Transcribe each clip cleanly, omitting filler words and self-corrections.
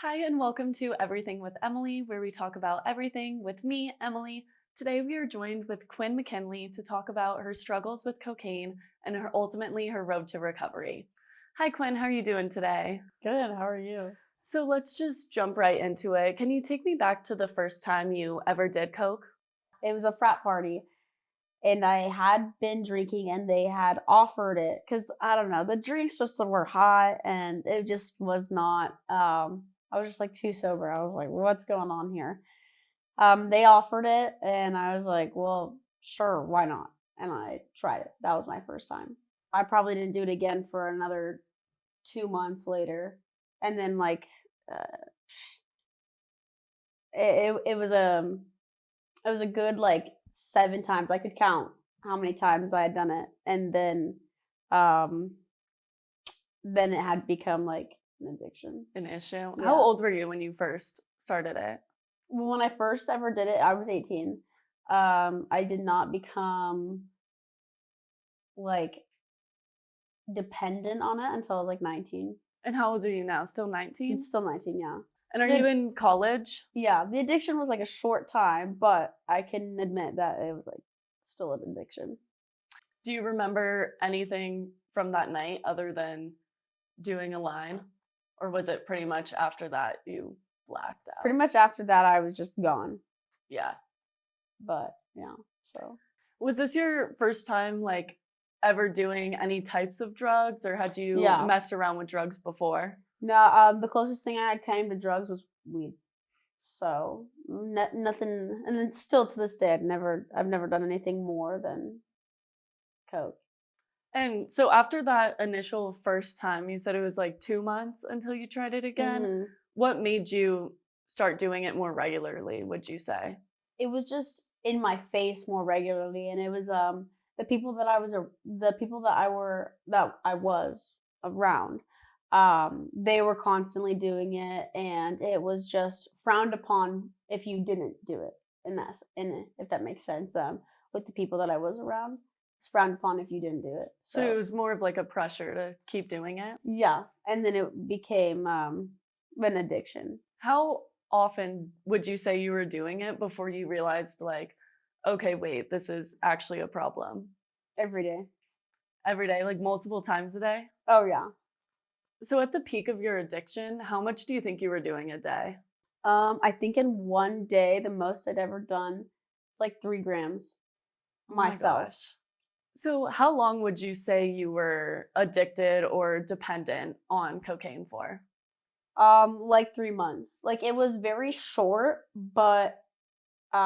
Hi, and welcome to Everything with Emily, where we talk about everything with me, Emily. Today, we are joined with Quinn McKinney to talk about her struggles with cocaine and ultimately her road to recovery. Hi, Quinn. How are you doing today? Good. How are you? So let's just jump right into it. Can you take me back to the first time you ever did coke? It was a frat party, and I had been drinking, and they had offered it because I don't know, the drinks just were hot, and it just was not. I was just like too sober. I was like, "What's going on here?" They offered it, and I was like, "Well, sure, why not?" And I tried it. That was my first time. I probably didn't do it again for another 2 months later, and then uh, it was a good, like, 7 times. I could count how many times I had done it, and um, then it had become, like, an addiction. An issue? How Yeah. old were you when you first started it? When I first ever did it, I was 18. I did not become, like, dependent on it until I was, like, 19. And how old are you now? Still It's 19? still 19, yeah. And are you The in college? Yeah, the addiction was, like, a short time, but I can admit that it was, like, still an addiction. Do you remember anything from that night other than doing a line? Or was it pretty much after that you blacked Pretty out? much after that, I was just gone, Yeah. but, yeah, so Was this your first time, like, ever doing any types of drugs, or had you yeah. messed around with drugs before? No, the closest thing I had came to drugs was weed. So nothing, and it's still to this day, I've never done anything more than coke. And so after that initial first time, you said it was, like, 2 months until you tried it again. hmm What made you start doing it more regularly, would you say? It was just in my face more regularly, and it was the people that I was around. They were constantly doing it, and it was just frowned upon if you didn't do it. If that makes sense. With the people that I was around, it's frowned upon if you didn't do it. So it So was more of, like, a pressure to keep doing it? yeah, and then it became an addiction How often would you say you were doing it before you realized, like, "Okay, wait, this is actually a problem?" every day. Every day, like, multiple times a day? Oh yeah. So at the peak of your addiction, how much do you think you were doing a day? I think in one day, the most I'd ever done is like 3 grams Oh my myself. gosh. So how long would you say you were addicted or dependent on cocaine for? Like 3 months. Like it was very short, but 3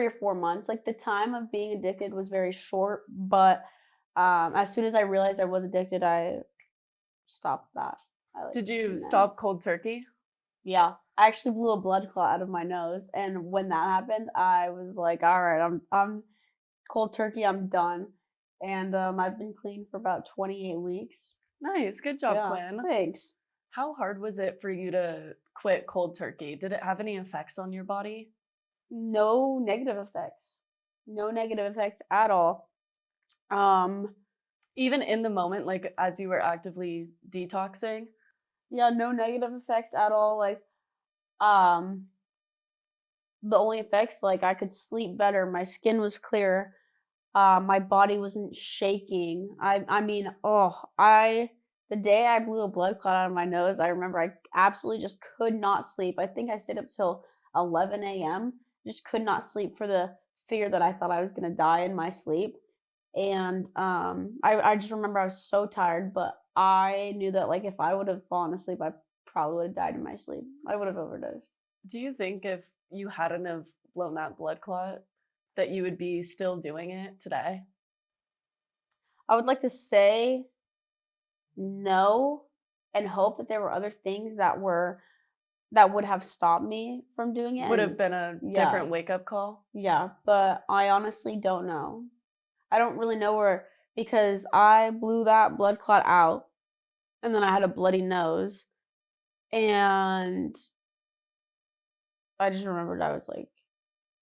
or 4 months. Like the time of being addicted was very short, but as soon as I realized I was addicted, I stopped that. I like Did you no. stop cold turkey? Yeah. I actually blew a blood clot out of my nose, and when that happened, I was like, all right, I'm cold turkey, I'm done. And I've been clean for about 28 weeks. Nice, good job, Yeah, Quinn. thanks. How hard was it for you to quit cold turkey? Did it have any effects on your body? No negative effects. No negative effects at all. Um, Even in the moment, like, as you were actively detoxing? yeah, no negative effects at all. Um, the only effects, like I could sleep better, my skin was clear, my body wasn't shaking. I mean, the day I blew a blood clot out of my nose, I remember I absolutely just could not sleep. I think I stayed up till 11 a.m. Just could not sleep for the fear that I thought I was gonna die in my sleep. And I just remember I was so tired, but I knew that like if I would have fallen asleep, I probably would have died in my sleep. I would have overdosed. Do you think if you hadn't have blown that blood clot, that you would be still doing it today? I would like to say no and hope that there were other things that would have stopped me from doing it. Would have And been a yeah, different wake up call? yeah, but I honestly don't know. I don't really know where, because I blew that blood clot out and then I had a bloody nose, and I just remembered I was like,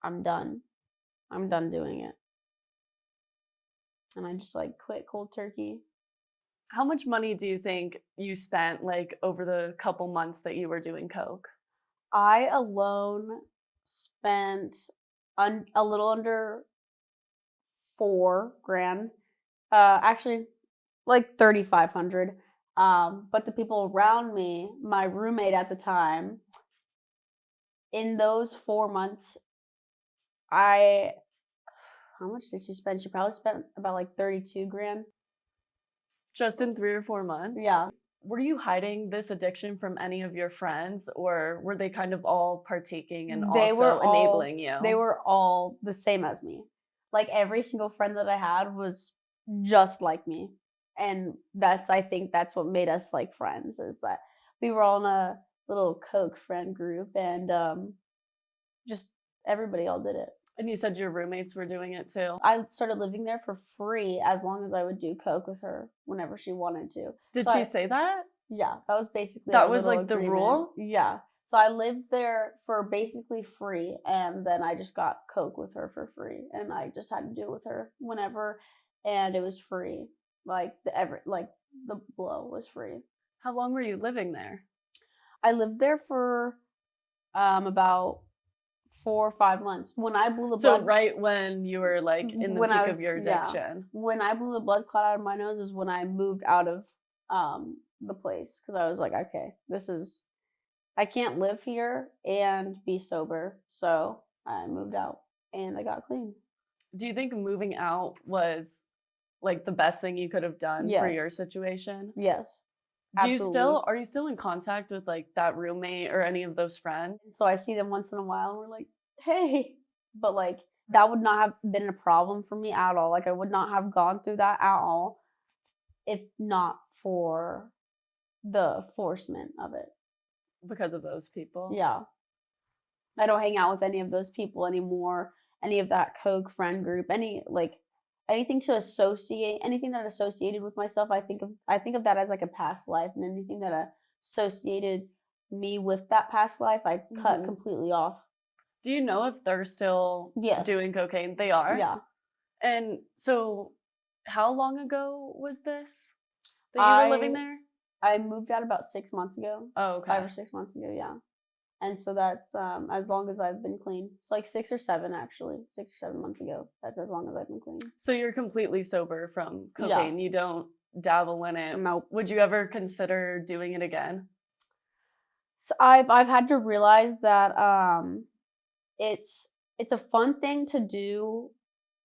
I'm done. I'm done doing it. And I just like quit cold turkey. How much money do you think you spent, like, over the couple months that you were doing coke? I alone spent a little under 4 grand. Actually, like 3,500. But the people around me, my roommate at the time, in those 4 months, I how much did she spend? She probably spent about like 32 grand. Just in 3 or 4 months? Yeah, Were you hiding this addiction from any of your friends, or were they kind of all partaking and they were also all enabling they you? were all the same as me. Like every single friend that I had was just like me. And I think that's what made us like friends is that we were all in a little Coke friend group and just everybody all did it. And you said your roommates were doing it too. I started living there for free as long as I would do Coke with her whenever she wanted to. Did So she I say that? Yeah, that was basically That our was, little like, the agreement. rule? Yeah. So I lived there for basically free, and then I just got Coke with her for free, and I just had to do it with her whenever, and it was free. Like the blow was free. How long were you living there? I lived there for about 4 or 5 months. When I blew the So blood, right when you were, like, in the when I peak of was your yeah, addiction. when I blew the blood clot out of my nose is when I moved out of the place because I was like, okay, I can't live here and be sober. So I moved out and I got clean. Do you think moving out was, like, the best thing you could have done for your Yes. situation? Yes. Do you Absolutely. still Are you still in contact with, like, that roommate or any of those friends? So I see them once in a while and we're like, hey. But like that would not have been a problem for me at all. Like I would not have gone through that at all if not for the forcement of it. Because of those people? Yeah. I don't hang out with any of those people anymore. Any of that Coke friend group, anything to associate anything that associated with myself. I think of that as like a past life, and anything that associated me with that past life, I cut Mhm. completely off. Do you know if they're still Yes, doing cocaine? They are? yeah. And so how long ago was this that you were living I there? I moved out about 6 months ago, Oh, 5 or 6 months ago, yeah. And so that's as long as I've been clean. It's like 6 or 7 actually, 6 or 7 months ago. That's as long as I've been clean. So you're completely sober from Yeah. cocaine. You don't dabble in it. Nope. Would you ever consider doing it again? So I've had to realize that it's it's a fun thing to do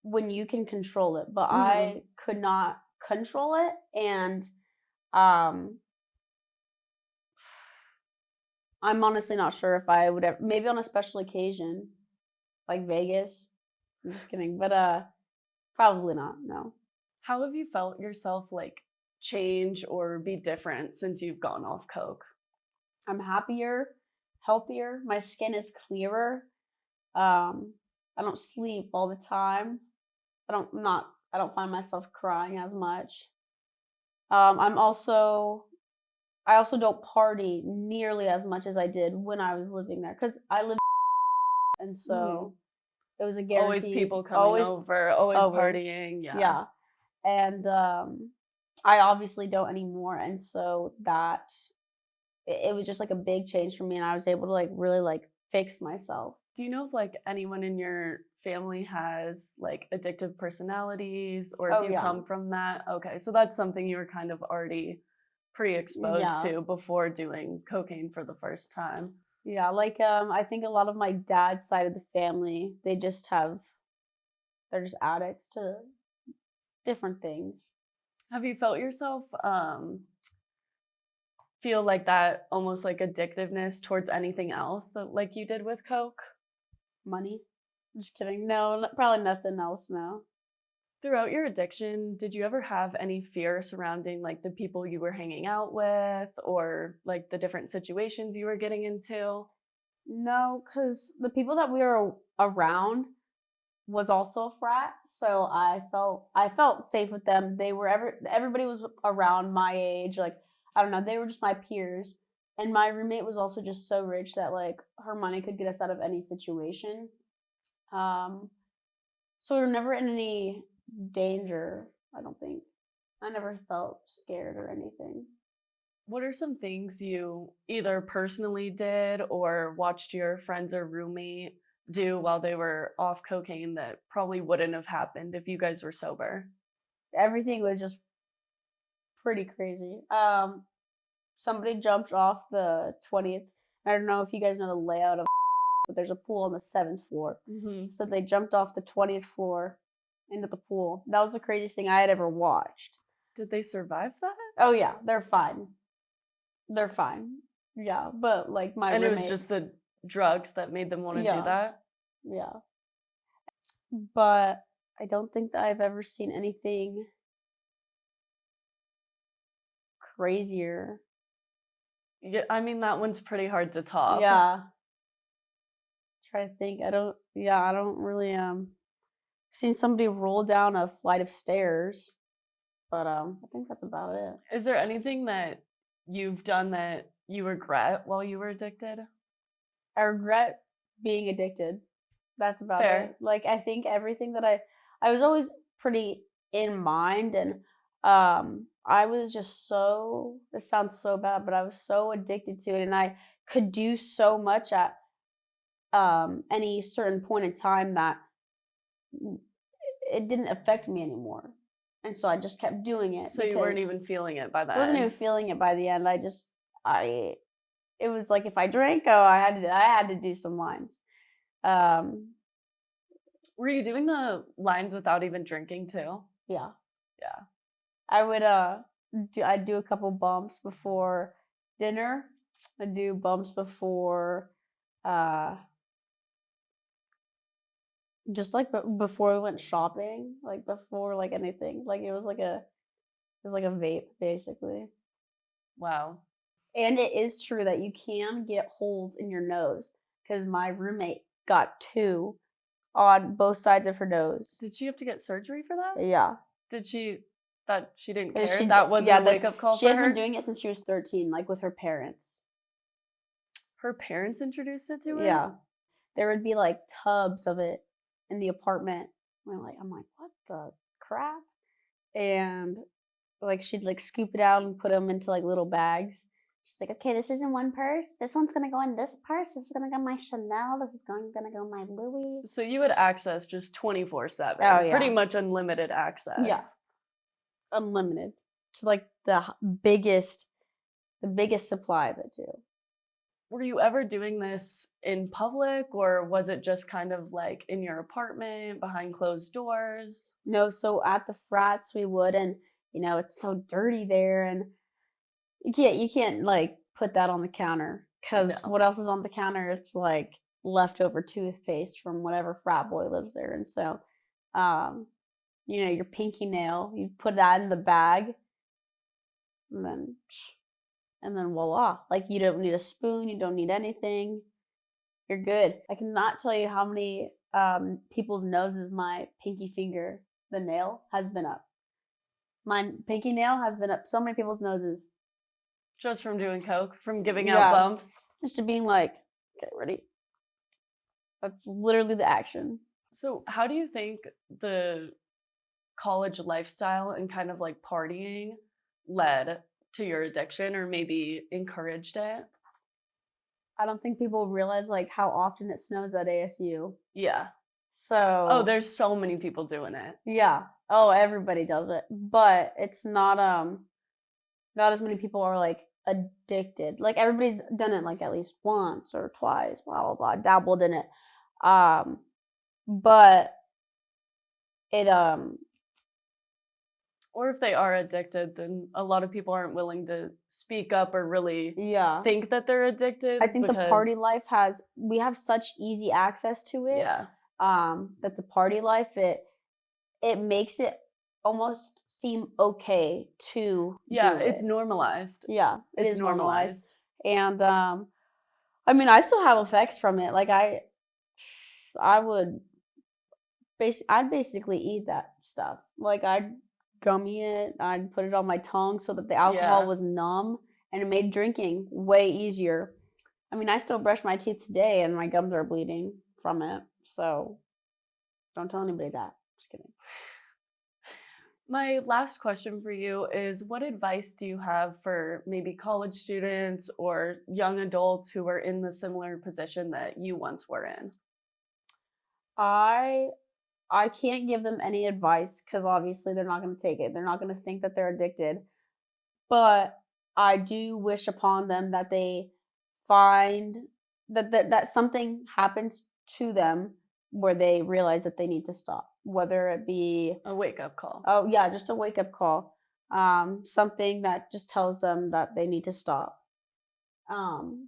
when you can control it, but Mhm. I could not control it, and um I'm honestly not sure if I would ever, maybe on a special occasion like Vegas. I'm just kidding, but probably not. No. How have you felt yourself, like, change or be different since you've gone off coke? I'm happier, healthier, my skin is clearer. Um I don't sleep all the time. I don't find myself crying as much. I'm also I also don't party nearly as much as I did when I was living there because I live and Mhm. so it was a Always guaranteed people coming always over, always always. partying, yeah. Yeah. And I obviously don't anymore, and so it was just like a big change for me, and I was able to like really like fix myself. Do you know if, like, anyone in your family has, like, addictive personalities or if Oh you yeah. come from that? Okay, so that's something you were kind of already pre-exposed Yeah. to before doing cocaine for the first time. Yeah, like I think a lot of my dad's side of the family, they're just addicts to different things. Have you felt yourself, feel like that almost like addictiveness towards anything else that like you did with coke? Money. Just kidding. No, probably nothing else, no. Throughout your addiction, did you ever have any fear surrounding, like, the people you were hanging out with or, like, the different situations you were getting into? No, because the people that we were around was also a frat, so I felt safe with them. Everybody was around my age, like, I don't know, they were just my peers. And my roommate was also just so rich that like her money could get us out of any situation. Um, so we were never in any danger, I don't think. I never felt scared or anything. What are some things you either personally did or watched your friends or roommate do while they were off cocaine that probably wouldn't have happened if you guys were sober? Everything was just pretty crazy. Somebody jumped off the 20th. I don't know if you guys know the layout of, but there's a pool on the 7th floor. So they jumped off the 20th floor into the pool. That was the craziest thing I had ever watched. Did they survive that? Oh yeah, they're fine. They're fine. Yeah, but like my And it roommate. was just the drugs that made them want to do Yeah. that? Yeah. But I don't think that I've ever seen anything crazier. Yeah, I mean, that one's pretty hard to top. Yeah. Try to think. I don't really seen somebody roll down a flight of stairs, but I think that's about it. Is there anything that you've done that you regret while you were addicted? I regret being addicted. That's about Fair. it. Like I think everything that I was always pretty in mind, and I was just so, this sounds so bad, but I was so addicted to it, and I could do so much at any certain point in time that it didn't affect me anymore. And so I just kept doing it. So you weren't even feeling it by the I wasn't end? even feeling it by the end. It was like if I drank, oh, I had to do some lines. Were you doing the lines without even drinking too? Yeah. Yeah. I would I'd do a couple bumps before dinner. I'd do bumps before just like before we went shopping, like before like anything. Like it was like a vape basically. Wow. And it is true that you can get holes in your nose because my roommate got 2 on both sides of her nose. Did she have to get surgery for that? Yeah. Did she? That she didn't 'Cause care? That wasn't a wake-up call She for had her? been doing it since she was 13, like with her parents. Her parents introduced it to her? Yeah. There would be like tubs of it in the apartment. I'm like, what the crap? And like she'd like scoop it out and put them into like little bags. She's like, okay, this is in one purse. This one's gonna go in this purse. This is gonna go in my Chanel. This is gonna go in my Louis. So you had access just 24/7. Oh, yeah. Pretty much unlimited access. Yeah. Unlimited to like the biggest supply of it too. Were you ever doing this in public, or was it just kind of like in your apartment behind closed doors? No, so at the frats we would, and it's so dirty there, and you can't like put that on the counter because No. what else is on the counter? It's like leftover toothpaste from whatever frat boy lives there, and so your pinky nail, you put that in the bag, and then voila, like you don't need a spoon, you don't need anything, you're good. I cannot tell you how many people's noses my pinky finger, the nail, has been up. My pinky nail has been up so many people's noses. Just from doing coke, from giving out bumps? Just to being like, okay, ready? That's literally the action. So how do you think the college lifestyle and kind of like partying led to your addiction, or maybe encouraged it? I don't think people realize like how often it snows at ASU. Yeah. So Oh, there's so many people doing it. yeah. Oh, everybody does it. But it's not as many people are like addicted. Like everybody's done it like at least once or twice, blah blah blah, dabbled in it. But it Or if they are addicted, then a lot of people aren't willing to speak up or really yeah. think that they're addicted. I think the party life we have such easy access to it. Yeah. That the party life it makes it almost seem okay to Yeah, do it's it. normalized. Yeah, It's normalized. And I mean, I still have effects from it. Like I'd basically eat that stuff. Like I'd gummy it, I'd put it on my tongue so that the alcohol was numb, and it made drinking way easier. I mean, I still brush my teeth today and my gums are bleeding from it. So don't tell anybody that. Just kidding. My last question for you is what advice do you have for maybe college students or young adults who are in the similar position that you once were in? I I can't give them any advice because obviously they're not gonna take it. They're not gonna think that they're addicted. But I do wish upon them that they find that something happens to them where they realize that they need to stop, whether it be A wake up call. oh, yeah, just a wake-up call, something that just tells them that they need to stop, um,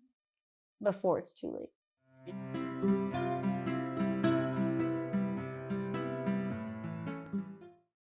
before it's too late.